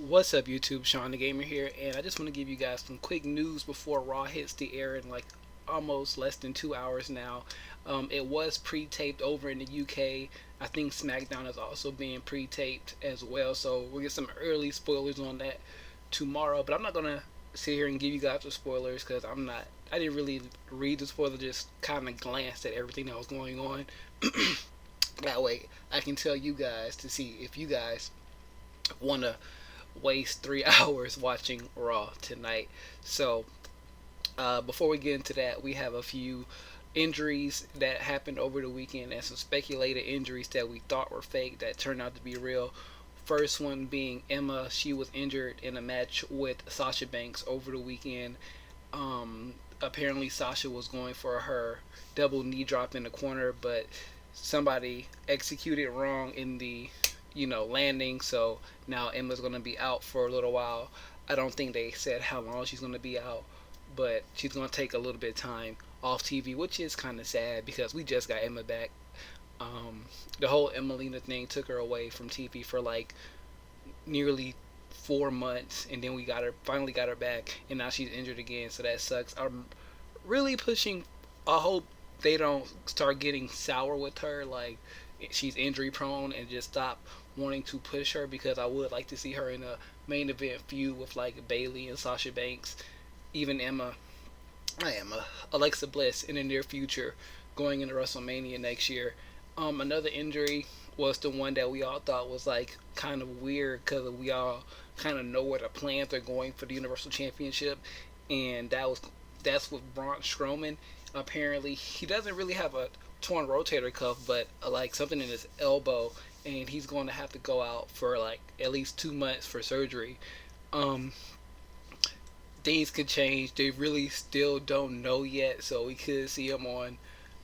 What's up, YouTube? Shawn DaGamer here, and I just want to give you guys some quick news before Raw hits the air in like almost less than 2 hours now. It was pre-taped over in the UK. I think SmackDown is also being pre-taped as well, so we'll get some early spoilers on that tomorrow. But I'm not gonna sit here and give you guys the spoilers because I didn't really read the spoiler, just kind of glanced at everything that was going on. That way, I can tell you guys to see if you guys want to waste 3 hours watching Raw tonight. So, before we get into that, we have a few injuries that happened over the weekend and some speculated injuries that we thought were fake that turned out to be real. First one being Emma. She was injured in a match with Sasha Banks over the weekend. Apparently, Sasha was going for her double knee drop in the corner, but somebody executed wrong in the landing. So now Emma's going to be out for a little while. I don't think they said how long she's going to be out, but she's going to take a little bit of time off TV, which is kind of sad because we just got Emma back. The whole Emelina thing took her away from TV for like nearly 4 months, and then we finally got her back, and now she's injured again, so that sucks. I'm really pushing. I hope they don't start getting sour with her, like she's injury prone, and just stop wanting to push her, because I would like to see her in a main event feud with like Bayley and Sasha Banks, even Alexa Bliss in the near future, going into WrestleMania next year. Another injury was the one that we all thought was like kind of weird because we all kind of know where the plans are going for the Universal Championship, and that's with Braun Strowman. Apparently, he doesn't really have a torn rotator cuff, but like something in his elbow, and he's going to have to go out for like at least 2 months for surgery. Um, Things could change. They really still don't know yet, so we could see him on.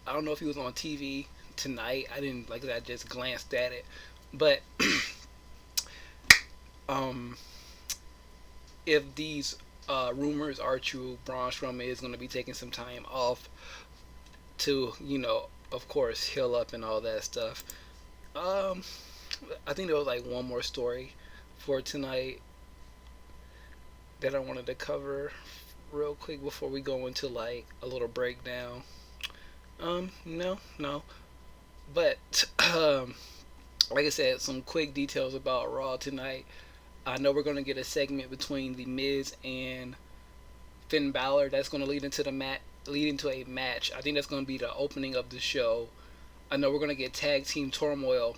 I don't know if he was on TV tonight. I didn't like that. I just glanced at it, but um, if these rumors are true, Braun Strowman is going to be taking some time off to, of course, heal up and all that stuff. Um, I think there was like one more story for tonight that I wanted to cover real quick before we go into like a little breakdown. No. But like I said, some quick details about Raw tonight. I know we're gonna get a segment between The Miz and Finn Balor that's gonna lead into a match. I think that's gonna be the opening of the show. I know we're gonna get tag team Turmoil,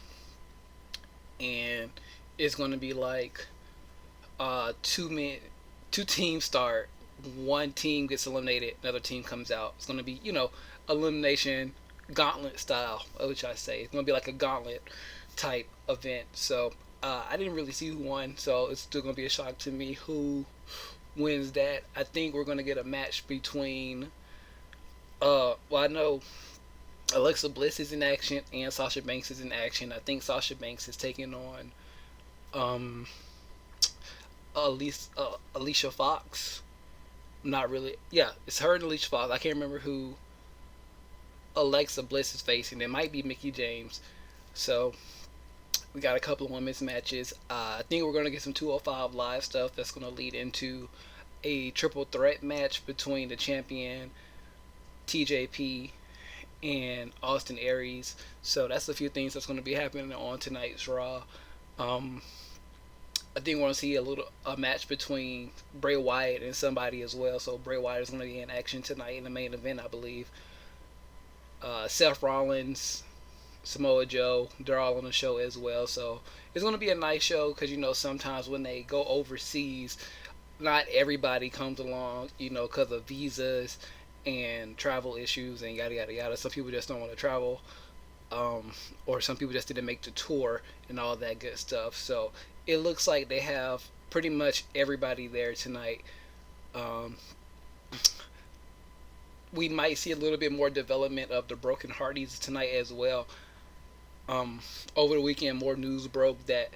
and it's gonna be like two teams start. One team gets eliminated, another team comes out. It's gonna be elimination gauntlet style, which I say it's gonna be like a gauntlet type event. So I didn't really see who won, so it's still gonna be a shock to me who wins that. I think we're gonna get a match between I know Alexa Bliss is in action and Sasha Banks is in action. I think Sasha Banks is taking on um Alicia Fox. Not really. Yeah, it's her and Alicia Fox. I can't remember who Alexa Bliss is facing. It might be Mickie James. So we got a couple of women's matches. I think we're gonna get some 205 live stuff that's gonna lead into a triple threat match between the champion TJP and Austin Aries. So that's a few things that's gonna be happening on tonight's Raw. I think we're gonna see a match between Bray Wyatt and somebody as well. So Bray Wyatt is gonna be in action tonight in the main event, I believe. Seth Rollins, Samoa Joe, they're all on the show as well. So it's going to be a nice show because, sometimes when they go overseas, not everybody comes along, because of visas and travel issues and yada, yada, yada. Some people just don't want to travel, or some people just didn't make the tour and all that good stuff. So it looks like they have pretty much everybody there tonight. We might see a little bit more development of the Broken Hardys tonight as well. Over the weekend, more news broke that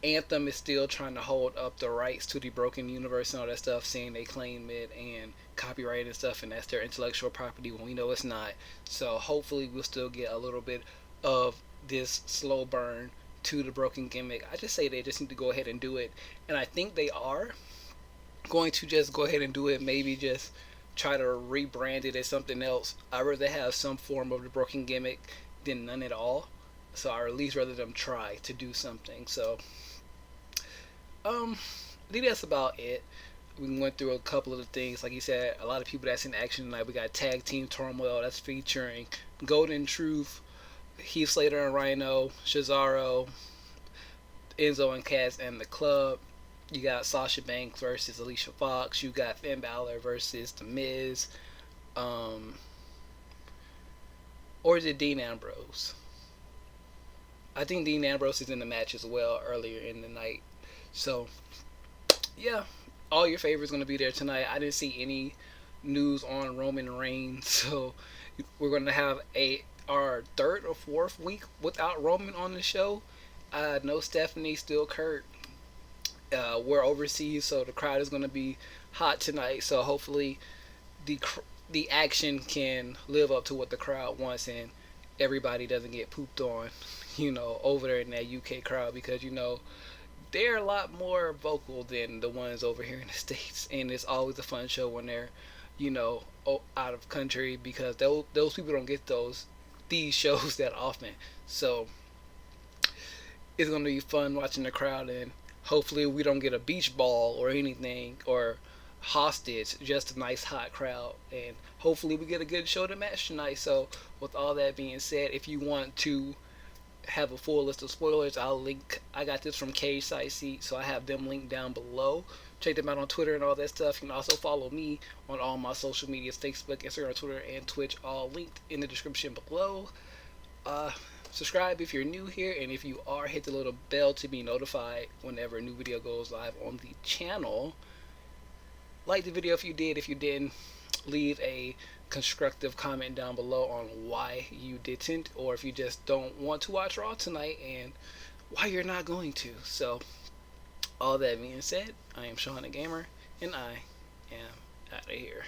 Anthem is still trying to hold up the rights to the Broken Universe and all that stuff, saying they claim it and copyright and stuff, and that's their intellectual property when we know it's not. So hopefully we'll still get a little bit of this slow burn to the broken gimmick. I just say they just need to go ahead and do it, and I think they are going to just go ahead and do it. Maybe just try to rebrand it as something else. I'd rather have some form of the broken gimmick than none at all. So I at least rather them try to do something. So I think that's about it. We went through a couple of the things. Like you said, a lot of people that's in action tonight. We got Tag Team Turmoil that's featuring Golden Truth, Heath Slater and Rhino, Cesaro, Enzo and Cass and the Club. You got Sasha Banks versus Alicia Fox. You got Finn Balor versus The Miz. Or is it Dean Ambrose? I think Dean Ambrose is in the match as well earlier in the night. So, yeah, all your favorites going to be there tonight. I didn't see any news on Roman Reigns, so we're going to have our third or fourth week without Roman on the show. No Stephanie, still Kurt. We're overseas, so the crowd is going to be hot tonight. So hopefully the action can live up to what the crowd wants, and everybody doesn't get pooped on, over there in that UK crowd, because they're a lot more vocal than the ones over here in the States, and it's always a fun show when they're out of country, because those people don't get these shows that often. So it's going to be fun watching the crowd, and hopefully we don't get a beach ball or anything, or hostage, just a nice hot crowd, and hopefully we get a good show to match tonight. So with all that being said, if you want to have a full list of spoilers, I got this from Cage Side Seat, so I have them linked down below. Check them out on Twitter and all that stuff. You can also follow me on all my social medias, Facebook, Instagram, Twitter, and Twitch, all linked in the description below. Subscribe if you're new here, and if you are, hit the little bell to be notified whenever a new video goes live on the channel. Like the video if you did. If you didn't, leave a constructive comment down below on why you didn't, or if you just don't want to watch Raw tonight and why you're not going to. So all that being said, I am Shawn DaGamer, and I am out of here.